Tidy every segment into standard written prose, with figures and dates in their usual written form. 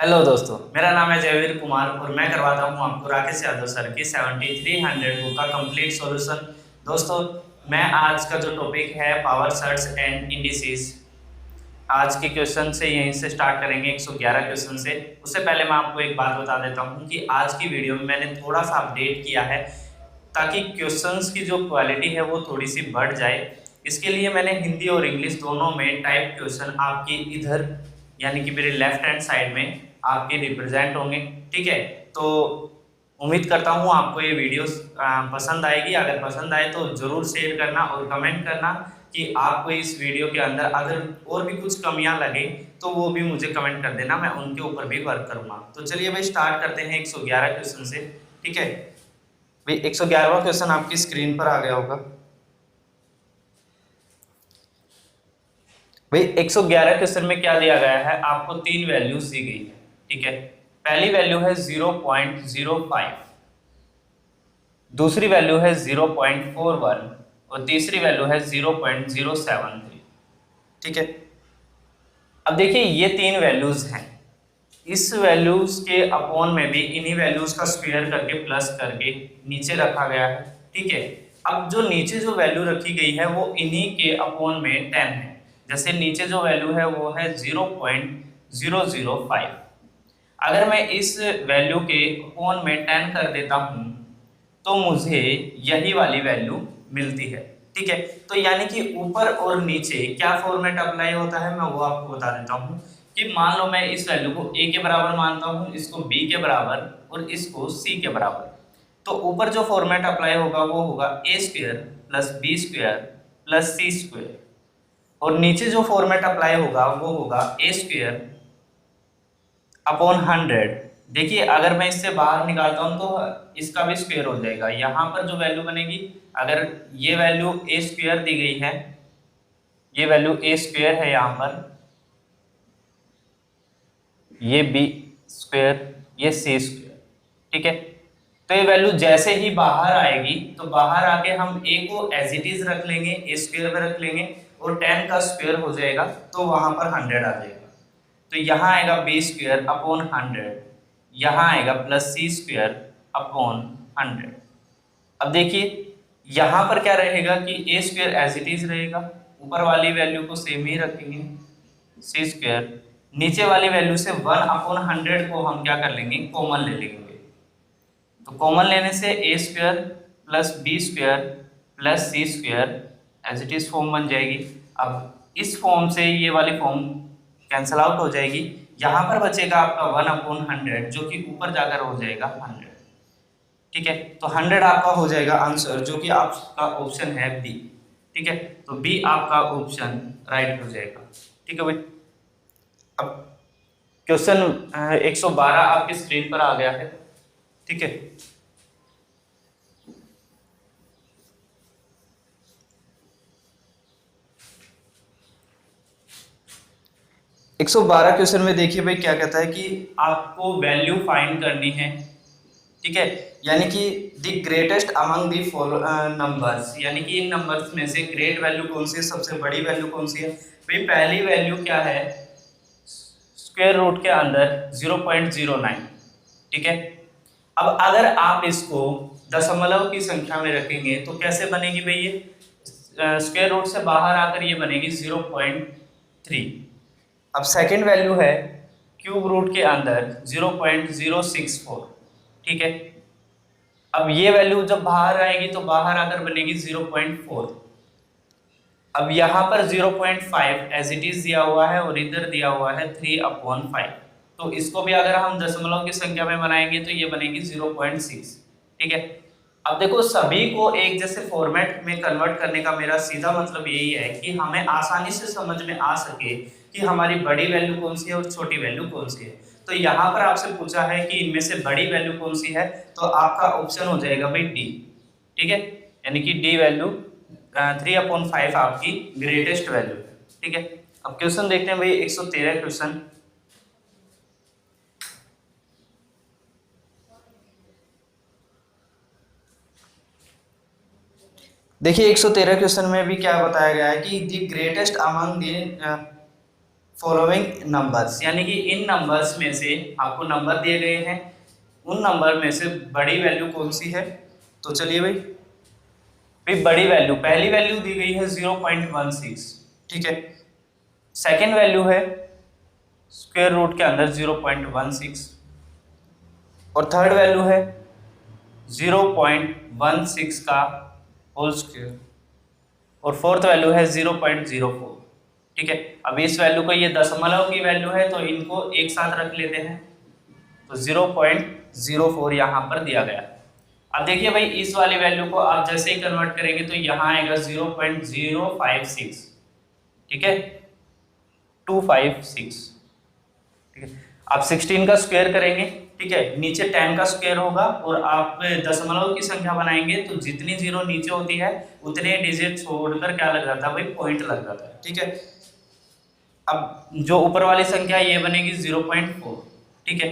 Hello दोस्तों, मेरा नाम है जयवीर कुमार और मैं करवाता हूं आपको राकेश यादव सर की 7300 बुक का कंप्लीट सॉल्यूशन। दोस्तों, मैं आज का जो टॉपिक है पावर सर्च एंड इंडिसेस, आज के क्वेश्चन से यहीं से स्टार्ट करेंगे 111 क्वेश्चन से। उससे पहले मैं आपको एक बात बता देता हूं कि आज की वीडियो में मैंने थोड़ा सा अपडेट किया है ताकि क्वेश्चंस की जो क्वालिटी है वो थोड़ी सी बढ़ जाए। इसके लिए मैंने हिंदी और इंग्लिश दोनों में टाइप क्वेश्चन आपके इधर यानी कि मेरे लेफ्ट हैंड साइड में आपके रिप्रेजेंट होंगे। ठीक है, तो उम्मीद करता हूँ आपको ये वीडियो पसंद आएगी। अगर पसंद आए तो जरूर शेयर करना और कमेंट करना कि आपको इस वीडियो के अंदर अगर और भी कुछ कमियां लगे तो वो भी मुझे कमेंट कर देना, मैं उनके ऊपर भी वर्क करूंगा। तो चलिए भाई स्टार्ट करते हैं 111 क्वेश्चन से। ठीक है भाई, 111वां क्वेश्चन आपकी स्क्रीन पर आ गया होगा। भाई 111 क्वेश्चन में क्या दिया गया है, आपको तीन वैल्यूज दी गई है। ठीक है, पहली वैल्यू है 0.05, दूसरी वैल्यू है 0.41 और तीसरी वैल्यू है 0.073। ठीक है, अब देखिए ये तीन वैल्यूज हैं, इस वैल्यूज के अपॉन में भी इन्हीं वैल्यूज का स्क्वायर करके प्लस करके नीचे रखा गया है। ठीक है, अब जो नीचे जो वैल्यू रखी गई है वो इन्हीं के अपॉन में 10 है। जैसे नीचे जो वैल्यू है वो है 0.005। अगर मैं इस वैल्यू के अपॉन में 10 कर देता हूं तो मुझे यही वाली वैल्यू मिलती है। ठीक है, तो यानी कि ऊपर और नीचे क्या फॉर्मेट अप्लाई होता है मैं वो आपको बता देता हूँ कि मान लो मैं इस वैल्यू को a के बराबर मानता हूँ, इसको b के बराबर और इसको c के बराबर। तो ऊपर जो फॉर्मेट अप्लाई होगा वो होगा a square plus b square plus c square, और नीचे जो फॉर्मेट अप्लाई होगा वो होगा a स्क्वायर अपॉन 100। देखिए अगर मैं इससे बाहर निकालता हूं तो इसका भी स्क्वायर हो जाएगा। यहाँ पर जो वैल्यू बनेगी, अगर ये वैल्यू ए स्क्वायर दी गई है, ये वैल्यू ए स्क्वायर है यहाँ पर, ये बी स्क्वायर, ये सी स्क्वायर। ठीक है, तो ये वैल्यू जैसे ही बाहर आएगी तो बाहर आके हम ए को एज इट इज रख लेंगे, ए स्क्वायर में रख लेंगे और 10 का स्क्वायर हो जाएगा तो वहां पर 100 आ जाएगा। तो यहाँ आएगा बी स्क्वायर अपॉन 100, यहाँ आएगा प्लस सी स्क्वायर अपॉन 100। अब देखिए यहाँ पर क्या रहेगा कि ए स्क्वायर एज इट इज रहेगा, ऊपर वाली वैल्यू को सेम ही रखेंगे सी स्क्वायर, नीचे वाली वैल्यू से 1 अपॉन 100 को हम क्या कर लेंगे, कॉमन ले लेंगे। तो कॉमन लेने से A square plus B square plus C square as it is form बन जाएगी। अब इस फॉर्म से ये वाली फॉर्म कैंसल आउट हो जाएगी, यहाँ पर बचेगा आपका 1 अपॉन 100 जो कि ऊपर जाकर हो जाएगा 100। ठीक है, तो 100 आपका हो जाएगा आंसर, जो कि आपका ऑप्शन है बी। ठीक है, तो बी आपका ऑप्शन राइट हो जाएगा। ठीक है भाई, अब क्वेश्चन 112 आपकी स्क्रीन पर आ गया है। ठीक है, 112 क्वेश्चन में देखिए भाई क्या कहता है कि आपको वैल्यू फाइंड करनी है। ठीक है, यानी कि the greatest among the numbers, यानी कि इन नंबर्स में से ग्रेट वैल्यू कौन सी है, सबसे बड़ी वैल्यू कौन सी है। भाई पहली वैल्यू क्या है, स्क्वायर रूट के अंदर 0.09। ठीक है, अब अगर आप इसको दशमलव की संख्या में रखेंगे तो कैसे बनेगी भाई, ये स्क्वायर रूट से बाहर आकर ये बनेगी 0.3। अब सेकंड वैल्यू है क्यूब रूट के अंदर 0.064। ठीक है, अब ये वैल्यू जब बाहर आएगी तो बाहर आकर बनेगी 0.4। अब यहाँ पर 0.5 एज इट इज दिया हुआ है और इधर दिया हुआ है 3/5, तो इसको भी अगर हम दशमलव की संख्या में बनाएंगे तो ये बनेगी 0.6। ठीक है, अब देखो सभी को एक जैसे फॉर्मेट में कन्वर्ट करने का मेरा सीधा मतलब यही है कि हमें आसानी से समझ में आ सके कि हमारी बड़ी वैल्यू कौन सी है और छोटी वैल्यू कौन सी है। तो यहाँ पर आपसे पूछा है कि इनमें से बड़ी वैल्यू कौन सी है, तो आपका ऑप्शन हो जाएगा भाई डी। ठीक है, यानी कि डी वैल्यू 3/5 आपकी ग्रेटेस्ट वैल्यू है। ठीक है, अब क्वेश्चन देखते हैं भाई 113 क्वेश्चन। देखिए 113 क्वेश्चन में भी क्या बताया गया है कि the greatest among the following numbers, यानी कि इन नंबर्स में से आपको नंबर दिए गए हैं, उन नंबर में से बड़ी वैल्यू कौन सी है। तो चलिए भाई बड़ी वैल्यू, पहली वैल्यू दी गई है 0.16, ठीक है। सेकेंड वैल्यू है स्क्वायर रूट के अंदर 0.16 और थर्ड वैल्यू है 0.16 का होल स्क्वायर और फोर्थ वैल्यू है 0.04, ठीक है। अब इस वैल्यू को, ये दशमलव की वैल्यू है तो इनको एक साथ रख लेते हैं, तो 0.04 यहाँ पर दिया गया। अब देखिए भाई इस वाली वैल्यू को आप जैसे ही कन्वर्ट करेंगे तो यहाँ आएगा 0.056, ठीक है, 256, ठीक है। आप 16 का स्क्वायर करेंगे, ठीक है, नीचे 10 का स्क्वायर होगा और आप दशमलव की संख्या बनाएंगे तो जितनी जीरो नीचे होती है उतने डिजिट छोड़कर क्या लग जाता है भाई, पॉइंट लग जाता है, ठीक है। अब जो ऊपर वाली संख्या ये बनेगी 0.4, ठीक है।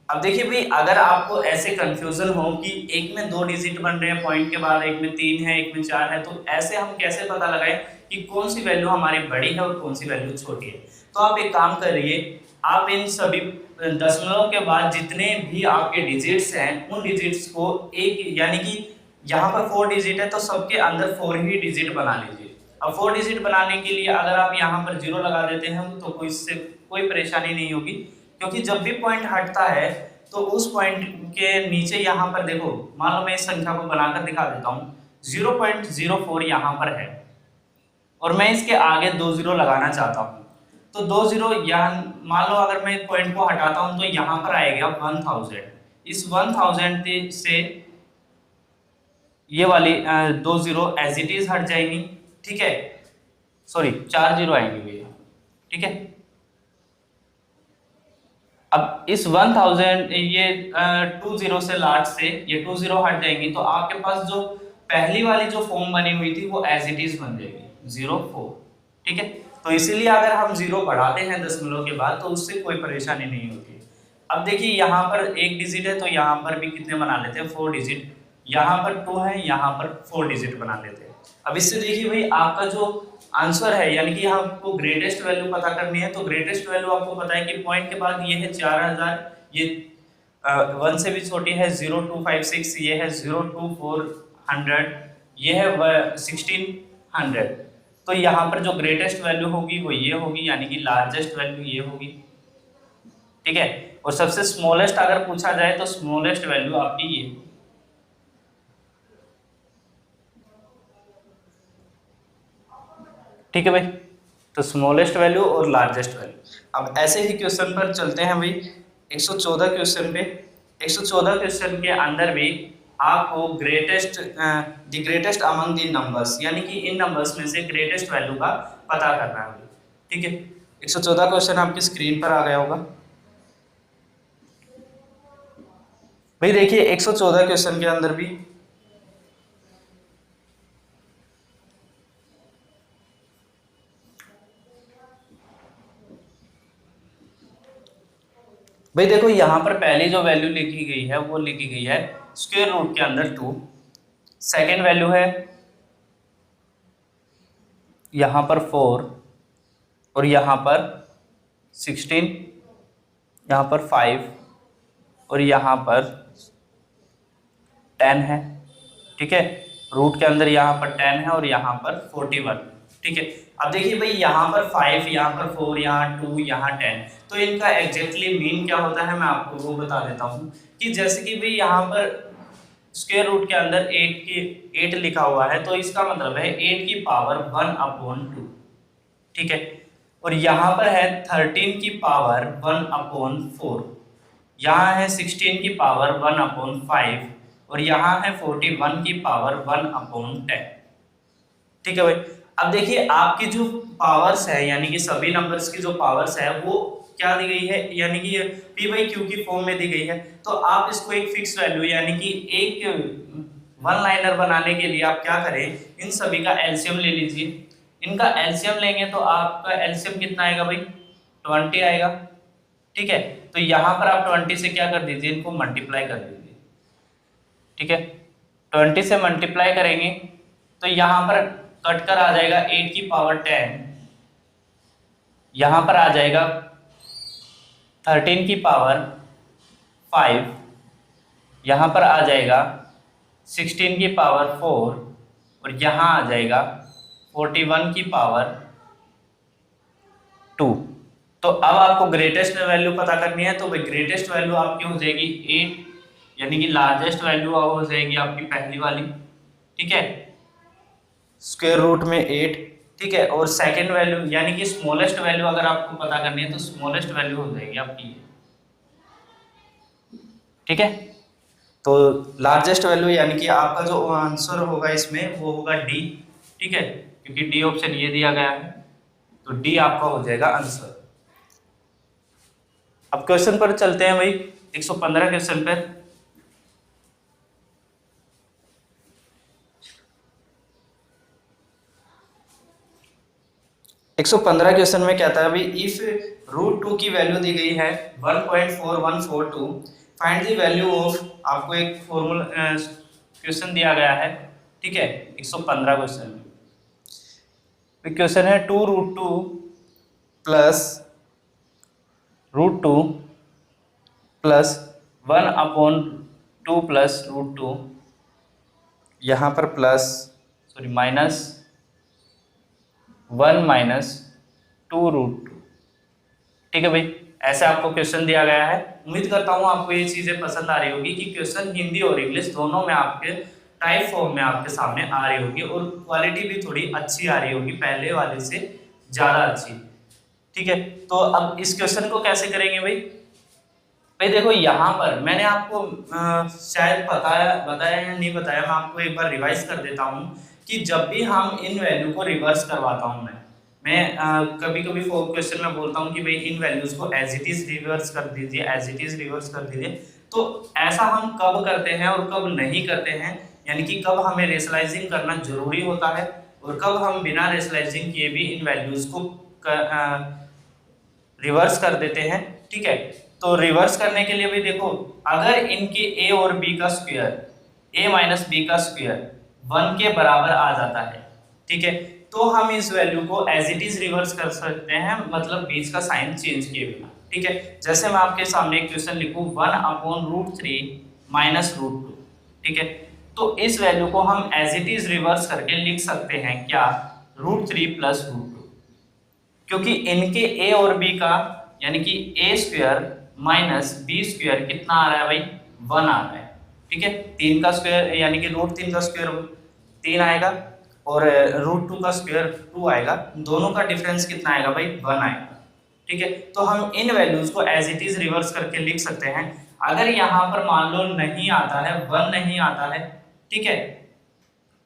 अब देखिए भाई अगर आपको ऐसे कंफ्यूजन हो कि एक में 2 डिजिट बन रहे हैं पॉइंट के बाद, एक में 3 है, एक में 4 है, तो ऐसे हम कैसे पता लगाएं कि कौन सी वैल्यू हमारी बड़ी है और कौन सी वैल्यू छोटी है। तो आप एक काम करिए, आप इन सभी दशमलव के बाद जितने भी आपके डिजिट्स हैं उन डिजिट्स को एक, यानी कि यहाँ पर 4 डिजिट है तो सबके अंदर 4 ही डिजिट बना लीजिए। अब 4 डिजिट बनाने के लिए अगर आप यहाँ पर 0 लगा देते हैं तो कोई इससे कोई परेशानी नहीं होगी, क्योंकि जब भी पॉइंट हटता है तो उस पॉइंट के नीचे यहाँ पर देखो, मान लो मैं इस संख्या को बनाकर दिखा देता हूँ, 0.04 यहाँ पर है और मैं इसके आगे 2 0 लगाना चाहता हूँ, तो 2 0 यहाँ मान लो अगर मैं पॉइंट को हटाता हूँ तो यहाँ पर आएगा 1000, इस 1000 से ये वाली 2 0 एज इट इज हट जाएंगी, ठीक है, सॉरी 4 0 आएंगे भैया, ठीक है। अब इस 1000 ये 2 0 से लास्ट से ये 2 0 हट जाएंगी तो आपके पास जो पहली वाली जो फॉर्म बनी हुई थी वो एज इट इज बन जाएगी 04, ठीक है। तो इसीलिए अगर हम 0 बढ़ाते हैं दशमलव के बाद तो उससे कोई परेशानी नहीं होती। अब देखिए यहाँ पर एक डिजिट है तो यहाँ पर भी कितने बना लेते हैं, 4 डिजिट, यहाँ पर 2 है, यहाँ पर 4 डिजिट बना लेते हैं। अब इससे देखिए भाई आपका जो आंसर है, यानी कि आपको ग्रेटेस्ट वैल्यू पता करनी है, तो ग्रेटेस्ट वैल्यू आपको पता है कि पॉइंट के बाद ये है 4000, ये 1 से भी छोटी है 0256, ये है 02400, ये है 1600। तो यहाँ पर जो ग्रेटेस्ट वैल्यू होगी वो ये होगी, यानी कि लार्जेस्ट वैल्यू ये होगी, ठीक है। और सबसे स्मॉलेस्ट अगर पूछा जाए तो स्मॉलेस्ट वैल्यू आपकी ये, ठीक है भाई। तो स्मॉलेस्ट वैल्यू और लार्जेस्ट वैल्यू। अब ऐसे ही क्वेश्चन पर चलते हैं भाई 114 क्वेश्चन पे। 114 क्वेश्चन के अंदर भी आपको the greatest among the numbers, यानी कि इन नंबर्स में से ग्रेटेस्ट वैल्यू का पता करना है, ठीक है। 114 क्वेश्चन आपकी स्क्रीन पर आ गया होगा भाई। देखिए 114 क्वेश्चन के अंदर भी भाई देखो यहाँ पर पहली जो वैल्यू लिखी गई है वो लिखी गई है स्क्वायर रूट के अंदर 2। सेकेंड वैल्यू है यहाँ पर 4 और यहाँ पर 16, यहाँ पर 5 और यहाँ पर 10 है, ठीक है। रूट के अंदर यहाँ पर 10 है और यहाँ पर 41, ठीक है। अब देखिए भाई यहाँ पर 5, यहाँ पर 4, यहाँ 2, यहाँ 10, तो इनका एग्जैक्टली मीन क्या होता है मैं आपको वो बता देता हूँ कि जैसे कि भाई यहाँ पर स्क्वायर रूट के अंदर 8 लिखा हुआ है तो इसका मतलब है 8 की पावर 1/2, ठीक है। और यहाँ पर है 13 की पावर 1/4, यहाँ है 16 की पावर 1/5 और यहाँ है 41 की पावर 1/10, ठीक है भाई। अब देखिए आपकी जो पावर्स है, यानी कि सभी नंबर्स की जो पावर्स है वो क्या दी गई है, यानी कि p बाई क्यू की फॉर्म में दी गई है। तो आप इसको एक फिक्स वैल्यू, यानी कि एक वन लाइनर बनाने के लिए आप क्या करें, इन सभी का एलसीएम ले लीजिए। इनका एलसीएम लेंगे तो आपका एलसीएम कितना आएगा भाई, 20 आएगा, ठीक है। तो यहाँ पर आप 20 से क्या कर दीजिए, इनको मल्टीप्लाई कर दीजिए, ठीक है। 20 से मल्टीप्लाई करेंगे तो यहाँ पर कट कर आ जाएगा 8 की पावर 10, यहाँ पर आ जाएगा 13 की पावर 5, यहाँ पर आ जाएगा 16 की पावर 4 और यहाँ आ जाएगा 41 की पावर 2। तो अब आपको ग्रेटेस्ट वैल्यू पता करनी है, तो भाई ग्रेटेस्ट वैल्यू आपकी हो जाएगी 8, यानी कि लार्जेस्ट वैल्यू हो जाएगी आपकी पहली वाली, ठीक है, स्क्वायर रूट में 8, ठीक है। और सेकंड वैल्यू यानी कि स्मॉलेस्ट वैल्यू अगर आपको पता करनी है तो स्मॉलेस्ट वैल्यू हो जाएगी आपकी, ठीक है। तो लार्जेस्ट वैल्यू यानी कि आपका जो आंसर होगा इसमें वो होगा डी, ठीक है, क्योंकि डी ऑप्शन ये दिया गया है, तो डी आपका हो जाएगा आंसर। अब क्वेश्चन पर चलते हैं भाई, 115 क्वेश्चन पर। क्वेश्चन में कहता है भाई इफ √2 की वैल्यू दी गई है 1.4142, फाइंड द वैल्यू ऑफ, आपको एक फॉर्मूला क्वेश्चन दिया गया है, ठीक है, 115 क्वेश्चन में क्वेश्चन है 2√2 प्लस √2 प्लस 1/2 प्लस √2, यहाँ पर प्लस माइनस 1 माइनस 2√2, ठीक है भाई। ऐसे आपको क्वेश्चन दिया गया है। उम्मीद करता हूँ आपको ये चीजें पसंद आ रही होगी कि क्वेश्चन हिंदी और इंग्लिश दोनों में आपके टाइप फॉर्म में आपके सामने आ रही होगी और क्वालिटी भी थोड़ी अच्छी आ रही होगी, पहले वाले से ज्यादा अच्छी, ठीक है। तो अब इस क्वेश्चन को कैसे करेंगे भाई? भाई देखो यहाँ पर मैंने आपको शायद बताया या नहीं बताया, मैं आपको एक बार रिवाइज कर देता हूँ कि जब भी हम इन वैल्यू को रिवर्स करवाता हूँ, मैं कभी कभी क्वेश्चन में बोलता हूँ कि भाई इन वैल्यूज को एज इट इज रिवर्स कर दीजिए, एज इट इज रिवर्स कर दीजिए। तो ऐसा हम कब करते हैं और कब नहीं करते हैं, यानी कि कब हमें रेशनलाइजिंग करना जरूरी होता है और कब हम बिना रेशनलाइजिंग किए भी इन वैल्यूज को रिवर्स कर देते हैं, ठीक है। तो रिवर्स करने के लिए भी देखो, अगर इनके a और b का स्क्वायर, a माइनस बी का स्क्वायर 1 के बराबर आ जाता है, ठीक है, तो हम इस वैल्यू को एज इट इज रिवर्स कर सकते हैं, मतलब बीच का साइन चेंज किए बिना, ठीक है। जैसे मैं आपके सामने एक क्वेश्चन लिखूं 1/√3 माइनस √2, ठीक है, तो इस वैल्यू को हम एज इट इज रिवर्स करके लिख सकते हैं क्या, √3 प्लस √2, क्योंकि इनके a और b का यानी कि a square minus B square कितना आ रहा है भाई, 1 आ रहा है, ठीक है। 3 का स्क्वायर यानी कि √3 का स्क्वायर 3 आएगा और √2 का स्क्वायर 2 आएगा, दोनों का डिफरेंस कितना आएगा भाई, 1 आएगा, ठीक है। तो हम इन वैल्यूज को एज इट इज रिवर्स करके लिख सकते हैं। अगर यहाँ पर मान लो नहीं आता है, 1 नहीं आता है, ठीक है,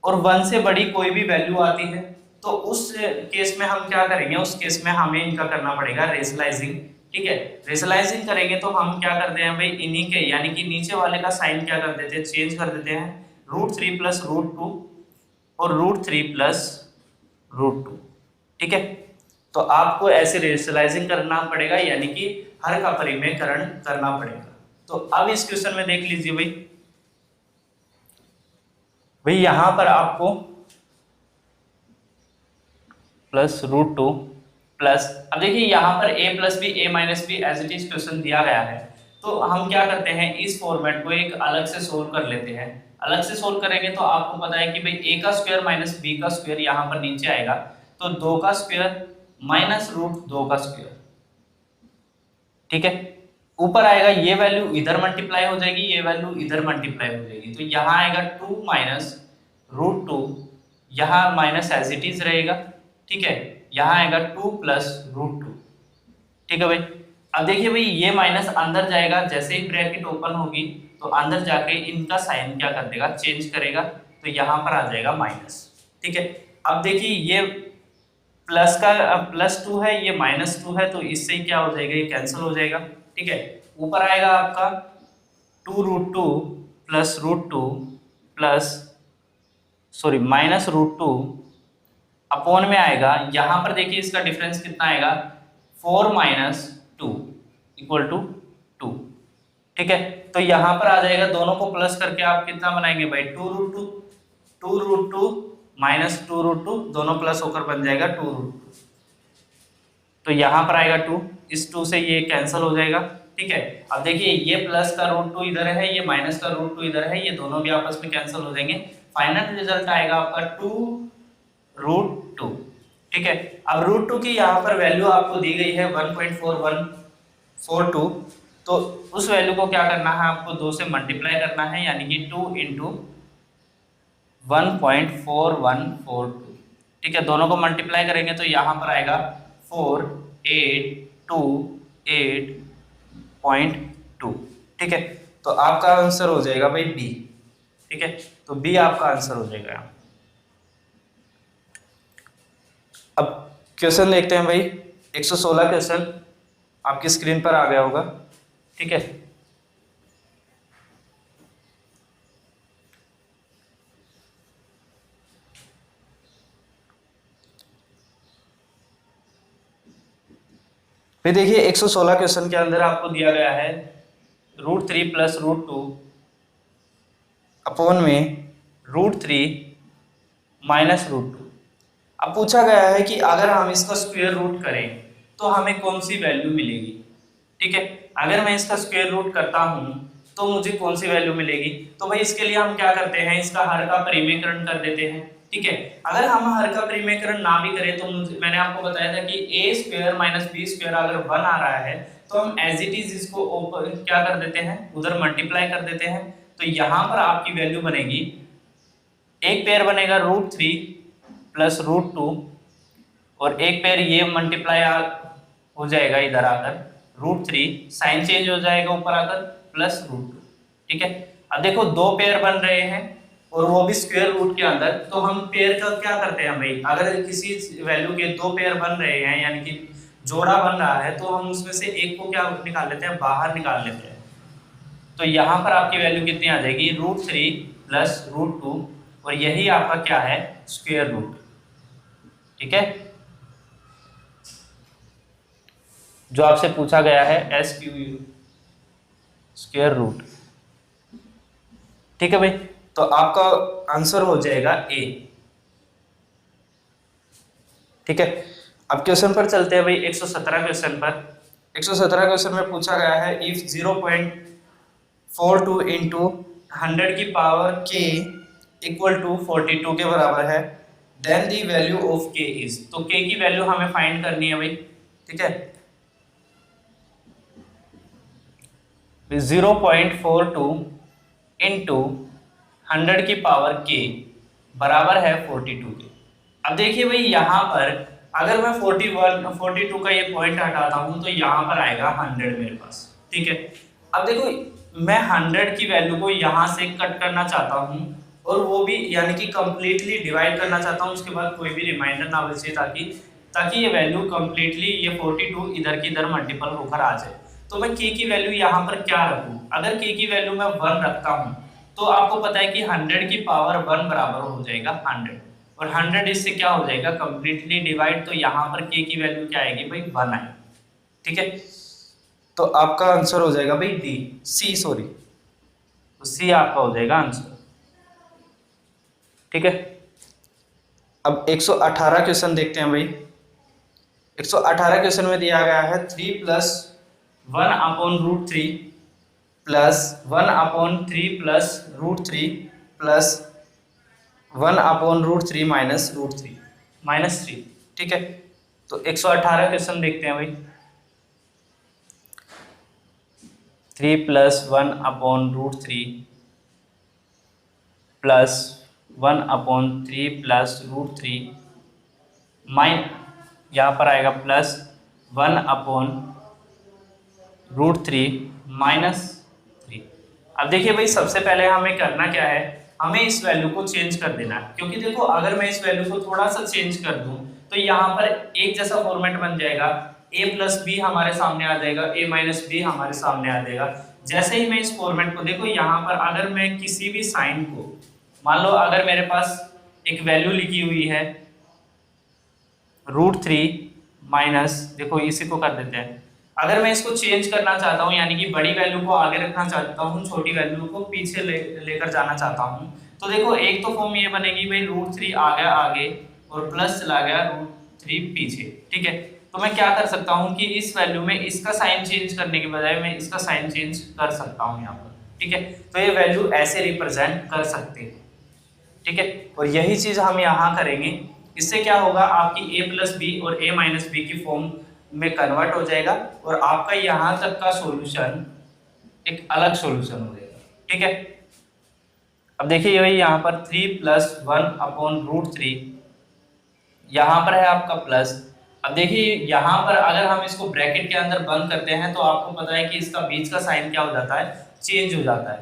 और 1 से बड़ी कोई भी वैल्यू आती है, तो उस केस में हम क्या करेंगे, उस केस में हमें इनका करना पड़ेगा रेशनलाइजिंग, ठीक है। रेशनलाइजिंग करेंगे तो हम क्या करते हैं भाई, इन्हीं के यानी कि नीचे वाले का साइन क्या कर देते हैं, चेंज कर देते हैं, √3 प्लस √2 और √3 प्लस √2, ठीक है। तो आपको ऐसे रेशनलाइजिंग करना पड़ेगा, यानी कि हर का परिमेयकरण करना पड़ेगा। तो अब इस क्वेश्चन में देख लीजिए भाई यहां पर आपको प्लस √2 प्लस, अब देखिए यहाँ पर a plus B, a minus B as it is question दिया गया है, तो हम क्या करते हैं, इस फॉर्मेट को एक अलग से सोल्व कर लेते हैं। अलग से सोल्व करेंगे तो आपको पता है कि भाई a का स्क्वायर माइनस b का स्क्वायर यहाँ पर नीचे आएगा, तो 2 का स्क्वायर माइनस √2 का स्क्वायर, ठीक है। ऊपर आएगा, ये वैल्यू इधर मल्टीप्लाई हो जाएगी, ये वैल्यू इधर मल्टीप्लाई हो जाएगी, तो यहाँ आएगा 2 माइनस √2, यहाँ माइनस एज इट इज रहेगा, ठीक है, यहाँ आएगा 2 प्लस √2, ठीक है भाई। अब देखिए भाई ये माइनस अंदर जाएगा, जैसे ही ब्रैकेट ओपन होगी तो अंदर जाके इनका साइन क्या कर देगा, चेंज करेगा, तो यहाँ पर आ जाएगा माइनस, ठीक है। अब देखिए ये प्लस का +2 है, ये -2 है, तो इससे क्या हो जाएगा, ये कैंसिल हो जाएगा, ठीक है। ऊपर आएगा आपका 2√2 प्लस √2 प्लस माइनस √2 अपॉन में आएगा, यहां पर देखिए इसका डिफरेंस कितना आएगा, 4 माइनस 2 इक्वल टू 2, ठीक है। तो यहां पर आ जाएगा, दोनों को प्लस करके आप कितना बनाएंगे भाई, 2√2 माइनस 2√2, दोनों प्लस होकर बन जाएगा 2√2, तो यहाँ पर आएगा 2, इस 2 से ये कैंसिल हो जाएगा। ठीक है, अब देखिए ये प्लस का रूट 2 इधर है, ये माइनस का रूट 2 इधर है, ये दोनों भी आपस में कैंसिल हो जाएंगे। फाइनल रिजल्ट आएगा आपका 2√2। ठीक है, अब रूट 2 की यहाँ पर वैल्यू आपको दी गई है 1.4142, तो उस वैल्यू को क्या करना है, आपको 2 से मल्टीप्लाई करना है, यानी कि 2 इंटू 1.4142। ठीक है, दोनों को मल्टीप्लाई करेंगे तो यहाँ पर आएगा 4828.2। ठीक है, तो आपका आंसर हो जाएगा भाई बी। ठीक है, तो बी आपका आंसर हो जाएगा। अब क्वेश्चन देखते हैं भाई, 116 क्वेश्चन आपकी स्क्रीन पर आ गया होगा। ठीक है, फिर देखिए 116 क्वेश्चन के अंदर आपको दिया गया है √3 प्लस √2 अपॉन में √3 माइनस √2। अब पूछा गया है कि अगर हम इसका स्क्वायर रूट करें तो हमें कौन सी वैल्यू मिलेगी। ठीक है, अगर मैं इसका स्क्वायर रूट करता हूं तो मुझे कौन सी वैल्यू मिलेगी। तो भाई इसके लिए हम क्या करते हैं, इसका हर का परिमेयकरण कर देते हैं। ठीक है, अगर हम हर का परिमेयकरण ना भी करें तो मैंने आपको बताया था कि a square minus B square अगर 1 आ रहा है तो हम एज इट इज इसको क्या कर देते हैं, उधर मल्टीप्लाई कर देते हैं। तो यहाँ पर आपकी वैल्यू बनेगी, एक पेयर बनेगा √3 प्लस √2 और एक पेयर ये मल्टीप्लाई हो जाएगा इधर आकर √3, साइन चेंज हो जाएगा ऊपर आकर प्लस √2। ठीक है, अब देखो दो पेयर बन रहे हैं और वो भी स्क्वायर रूट के अंदर, तो हम पेयर का क्या करते हैं भाई, अगर किसी वैल्यू के दो पेयर बन रहे हैं यानी कि जोड़ा बन रहा है तो हम उसमें से एक को क्या निकाल लेते हैं, बाहर निकाल लेते हैं। तो यहाँ पर आपकी वैल्यू कितनी आ जाएगी, √3 प्लस √2 और यही आपका क्या है, स्क्वायर रूट। ठीक है, जो आपसे पूछा गया है SQU स्क्वायर रूट। ठीक है भाई, तो आपका आंसर हो जाएगा ए। ठीक है, अब क्वेश्चन पर चलते हैं भाई 117 क्वेश्चन पर। 117 क्वेश्चन में पूछा गया है इफ 0.42 इंटू 100 की पावर k इक्वल टू 42 के बराबर है, then the value of k is. तो k की वैल्यू हमें फाइंड करनी है भाई। ठीक है, 0.42 इंटू 100 की पावर k बराबर है 42 के। अब देखिए भाई यहाँ पर अगर मैं 42 का ये पॉइंट हटाता हूं तो यहाँ पर आएगा 100 मेरे पास। ठीक है, अब देखो मैं 100 की वैल्यू को यहाँ से कट करना चाहता हूँ और वो भी यानी कि कंप्लीटली डिवाइड करना चाहता हूँ, उसके बाद कोई भी रिमाइंडर ना बचे, ताकि ये वैल्यू कंप्लीटली ये 42 इधर की इधर मल्टीपल होकर आ जाए। तो मैं k की वैल्यू यहाँ पर क्या रखूँ, अगर k की वैल्यू मैं 1 रखता हूँ तो आपको पता है कि 100 की पावर 1 बराबर हो जाएगा 100 और 100 इससे क्या हो जाएगा, कंप्लीटली डिवाइड। तो यहाँ पर k की वैल्यू क्या आएगी भाई, 1 आएगी। ठीक है, तो आपका आंसर हो जाएगा भाई डी, सी सॉरी, तो सी आपका हो जाएगा आंसर। ठीक है, अब 118 क्वेश्चन देखते हैं भाई। 118 क्वेश्चन में दिया गया है 3 plus 1 upon √3 plus 1 upon 3 plus √3 plus 1 upon √3 minus √3 ठीक है, तो 118 क्वेश्चन देखते हैं भाई। 3 plus 1 upon √3 plus 1 upon 3 plus √3 यहाँ पर आएगा प्लस 1 अपॉन √3 माइनस 3। अब देखिए भाई सबसे पहले हमें करना क्या है, हमें इस वैल्यू को चेंज कर देना है, क्योंकि देखो अगर मैं इस वैल्यू को थोड़ा सा चेंज कर दूं तो यहाँ पर एक जैसा फॉर्मेट बन जाएगा, a प्लस बी हमारे सामने आ जाएगा, a माइनस बी हमारे सामने आ जाएगा। जैसे ही मैं इस फॉर्मेट को देखो यहाँ पर अगर मैं किसी भी साइन को, मान लो अगर मेरे पास एक वैल्यू लिखी हुई है √3 माइनस, देखो इसी को कर देते हैं, अगर मैं इसको चेंज करना चाहता हूं यानी कि बड़ी वैल्यू को आगे रखना चाहता हूं, छोटी वैल्यू को पीछे लेकर जाना चाहता हूं, तो देखो एक तो फॉर्म ये बनेगी भाई √3 आ गया आगे और प्लस चला गया √3 पीछे। ठीक है, तो मैं क्या कर सकता हूँ कि इस वैल्यू में इसका साइन चेंज करने के बजाय मैं इसका साइन चेंज कर सकता हूँ यहाँ पर, ठीक है। तो ये वैल्यू ऐसे रिप्रेजेंट कर सकते हैं, ठीक है। और यही चीज हम यहाँ करेंगे। इससे क्या होगा, आपकी a प्लस बी और a माइनस बी की फॉर्म में कन्वर्ट हो जाएगा और आपका यहाँ तक का सॉल्यूशन एक अलग सॉल्यूशन हो जाएगा, ठीक है। अब देखिए वही यहाँ पर 3 प्लस 1/√3, यहाँ पर है आपका प्लस। अब देखिए यहाँ पर अगर हम इसको ब्रैकेट के अंदर बंद करते हैं तो आपको पता है कि इसका बीच का साइन क्या हो जाता है, चेंज हो जाता है।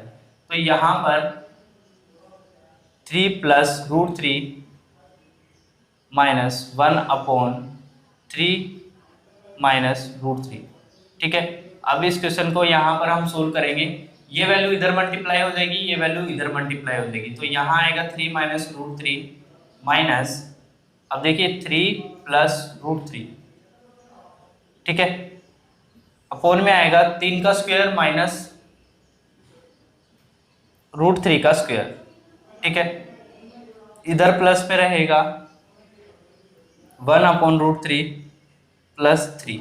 तो यहाँ पर 3 प्लस √3 माइनस 1/3 माइनस √3, ठीक है। अब इस क्वेश्चन को यहाँ पर हम सोल्व करेंगे। ये वैल्यू इधर मल्टीप्लाई हो जाएगी, ये वैल्यू इधर मल्टीप्लाई हो जाएगी, तो यहाँ आएगा 3 माइनस √3 माइनस, अब देखिए 3 प्लस √3, ठीक है, अपोन में आएगा 3 का स्क्वायर माइनस √3 का स्क्वायर, ठीक है। इधर प्लस में रहेगा 1/√3 प्लस 3,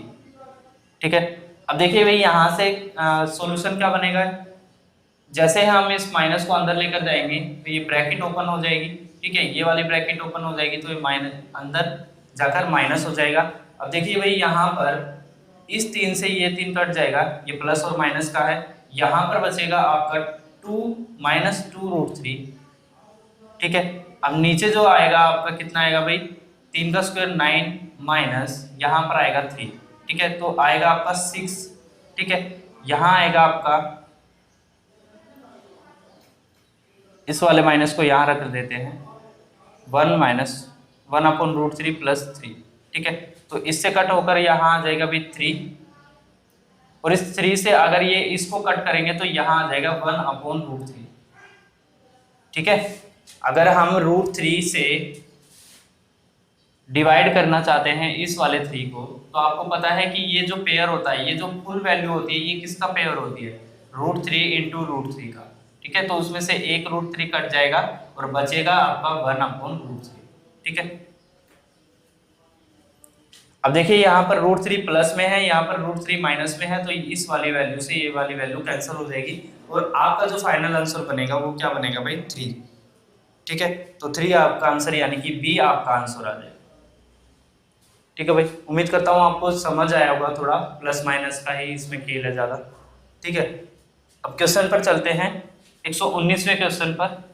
ठीक है। अब देखिए भाई यहाँ से सॉल्यूशन क्या बनेगा, जैसे हम इस माइनस को अंदर लेकर जाएंगे तो ये ब्रैकेट ओपन हो जाएगी, ठीक है, ये वाली ब्रैकेट ओपन हो जाएगी तो ये माइनस अंदर जाकर माइनस हो जाएगा। अब देखिए भाई यहाँ पर इस 3 से ये 3 कट जाएगा, ये प्लस और माइनस का है, यहाँ पर बचेगा आपका 2 माइनस 2√3, ठीक है। अब नीचे जो आएगा आपका कितना आएगा भाई, 3 का स्क्वायर 9 माइनस यहाँ पर आएगा 3, ठीक है, तो आएगा आपका 6, ठीक है। यहाँ आएगा आपका, इस वाले माइनस को यहाँ रख देते हैं, 1 माइनस 1/√3 प्लस 3, ठीक है। तो इससे कट होकर यहाँ आ जाएगा भी 3, और इस 3 से अगर ये इसको कट करेंगे तो यहाँ आ जाएगा 1/√3, ठीक है। अगर हम √3 से डिवाइड करना चाहते हैं इस वाले 3 को, तो आपको पता है कि ये जो पेयर होता है, ये जो फुल वैल्यू होती है, ये किसका पेयर होती है, √3 इंटू √3 का, ठीक है। तो उसमें से एक √3 कट जाएगा और बचेगा आपका 1/√3, ठीक है। अब देखिए यहाँ पर √3 प्लस में है, यहाँ पर √3 माइनस में है, तो इस वाली वैल्यू से ये वाली वैल्यू कैंसिल हो जाएगी और आपका जो फाइनल आंसर बनेगा वो क्या बनेगा भाई, 3, ठीक है। तो 3 आपका आंसर यानी कि बी आपका आंसर आ जाएगा, ठीक है भाई। उम्मीद करता हूँ आपको समझ आया होगा, थोड़ा प्लस माइनस का ही इसमें खेल है ज़्यादा, ठीक है। अब क्वेश्चन पर चलते हैं, 119वें क्वेश्चन पर।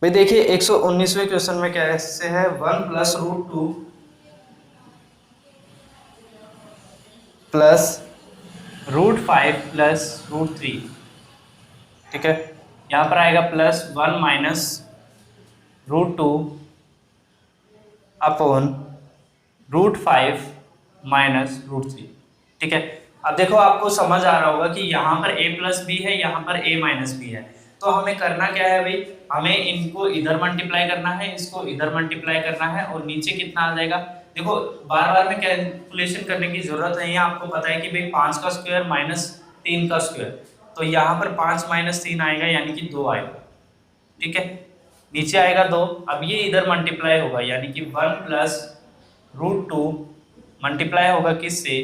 भाई देखिए 119वें क्वेश्चन में कैसे है, 1 प्लस √2 प्लस √5 प्लस √3, ठीक है। यहाँ पर आएगा प्लस 1 माइनस √2 अपॉन √5 माइनस √3, ठीक है। अब देखो आपको समझ आ रहा होगा कि यहाँ पर a प्लस बी है, यहाँ पर a माइनस बी है, तो हमें करना क्या है भाई, हमें इनको इधर मल्टीप्लाई करना है, इसको इधर मल्टीप्लाई करना है, और नीचे कितना आ जाएगा, देखो बार बार में कैलकुलेशन करने की जरूरत नहीं है, आपको पता है कि भाई 5 का स्क्वायर माइनस 3 का स्क्वायर, तो यहाँ पर 5 माइनस 3 आएगा यानी कि 2 आएगा, ठीक है। नीचे आएगा 2, अब ये इधर मल्टीप्लाई होगा यानी कि 1 प्लस √2 मल्टीप्लाई होगा किससे,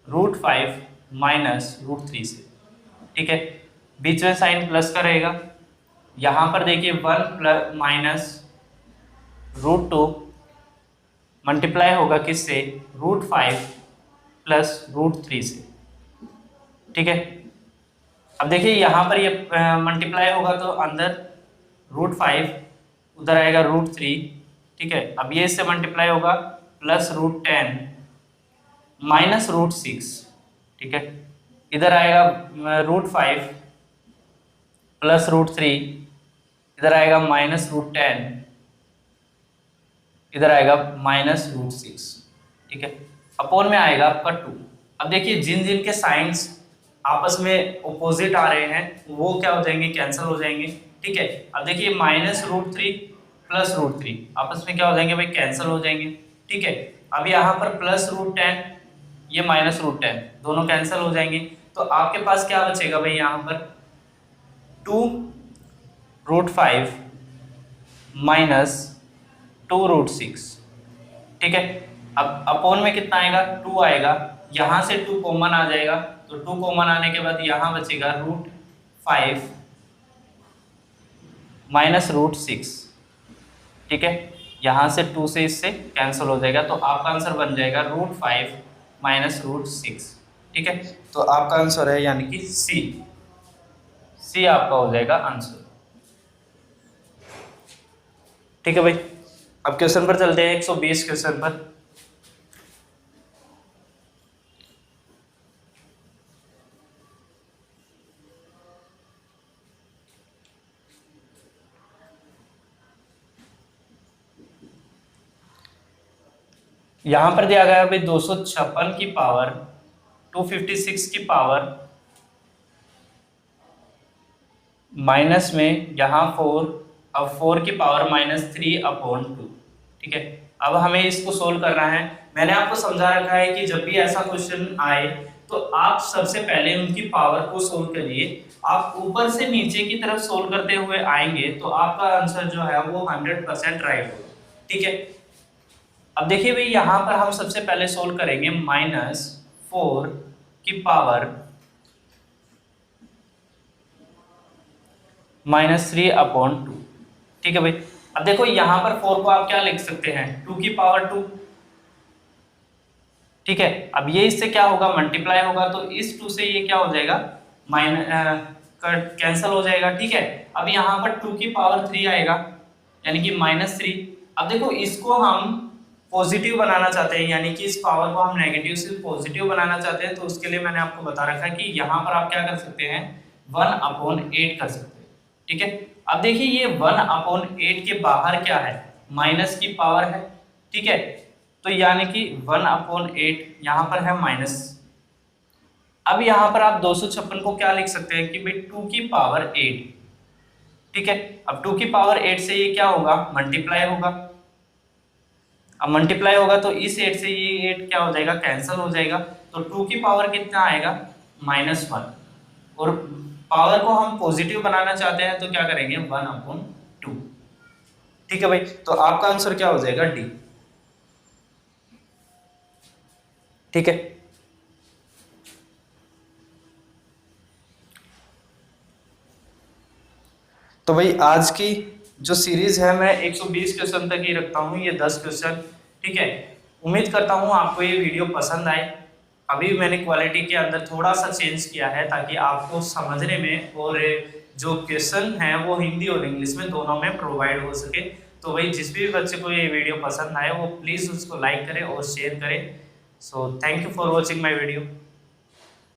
√5 माइनस √3 से, ठीक है। बीच में साइन प्लस का रहेगा, यहाँ पर देखिए 1 प्लस माइनस √2 मल्टीप्लाई होगा किससे, √5 प्लस √3 से, ठीक है। अब देखिए यहाँ पर ये मल्टीप्लाई होगा तो अंदर √5 उधर आएगा √3, ठीक है। अब ये इससे मल्टीप्लाई होगा प्लस √10 माइनस √6, ठीक है। इधर आएगा √5 प्लस √3, इधर आएगा माइनस √10, इधर आएगा माइनस √6, ठीक है। अपोन में आएगा आपका 2। अब देखिए जिन जिन के साइंस आपस में ऑपोजिट आ रहे हैं वो क्या हो जाएंगे, कैंसिल हो जाएंगे, ठीक है। अब देखिए माइनस √3 प्लस √3 आपस में क्या हो जाएंगे भाई, कैंसिल हो जाएंगे, ठीक है। अब यहाँ पर प्लस √10, ये माइनस √10 दोनों कैंसिल हो जाएंगे, तो आपके पास क्या बचेगा भाई यहाँ पर 2√5 माइनस 2√6, ठीक है। अब अपोन में कितना आएगा 2 आएगा, यहाँ से 2 कॉमन आ जाएगा, तो 2 कॉमन आने के बाद यहाँ बचेगा √5 माइनस √6, ठीक है। यहाँ से 2 से इससे कैंसिल हो जाएगा, तो आपका आंसर बन जाएगा √5 माइनस √6, ठीक है। तो आपका आंसर है यानी कि सी आपका हो जाएगा आंसर, ठीक है भाई। अब क्वेश्चन पर चलते हैं, 120 क्वेश्चन पर। यहां पर दिया गया है भाई 256 की पावर 256 की पावर माइनस में यहाँ 4, अब 4 की पावर -3/2, ठीक है। अब हमें इसको सोल्व करना है। मैंने आपको समझा रखा है कि जब भी ऐसा क्वेश्चन आए तो आप सबसे पहले उनकी पावर को सोल्व करिए। आप ऊपर से नीचे की तरफ सोल्व करते हुए आएंगे तो आपका आंसर जो है वो 100% राइट होगा, ठीक है। अब देखिए भाई यहाँ पर हम सबसे पहले सोल्व करेंगे -4 की पावर -3/2, ठीक है भाई। अब देखो यहाँ पर 4 को आप क्या लिख सकते हैं 2 की पावर 2, ठीक है। अब ये इससे क्या होगा मल्टीप्लाई होगा, तो इस 2 से ये क्या हो जाएगा कैंसिल हो जाएगा, ठीक है। अब यहाँ पर 2 की पावर 3 आएगा यानी कि -3। अब देखो इसको हम पॉजिटिव बनाना चाहते हैं, यानी कि इस पावर को हम नेगेटिव से पॉजिटिव बनाना चाहते हैं, तो उसके लिए मैंने आपको बता रखा है कि यहाँ पर आप क्या कर सकते हैं 1/8 कर सकते हैं, ठीक है। अब देखिए ये 1/8 के बाहर क्या है माइनस की पावर है, ठीक है। तो यानी कि 1/8 यहाँ पर है माइनस। अब यहाँ पर आप 256 को क्या लिख सकते हैं कि भाई 2 की पावर 8, ठीक है। अब 2 की पावर 8 से ये क्या होगा मल्टीप्लाई होगा, अब मल्टीप्लाई होगा तो इस 8 से ये 8 क्या हो जाएगा कैंसिल हो जाएगा, तो 2 की पावर कितना आएगा -1, और पावर को हम पॉजिटिव बनाना चाहते हैं तो क्या करेंगे 1/2, ठीक है भाई। तो आपका आंसर क्या हो जाएगा डी, ठीक है। तो भाई आज की जो सीरीज है मैं 120 क्वेश्चन तक ही रखता हूँ, ये 10 क्वेश्चन, ठीक है। उम्मीद करता हूँ आपको ये वीडियो पसंद आए। अभी मैंने क्वालिटी के अंदर थोड़ा सा चेंज किया है ताकि आपको समझने में और जो क्वेश्चन है वो हिंदी और इंग्लिश में दोनों में प्रोवाइड हो सके। तो भाई जिस भी बच्चे को ये वीडियो पसंद आए वो प्लीज़ उसको लाइक करें और शेयर करें। So thank you for watching my video.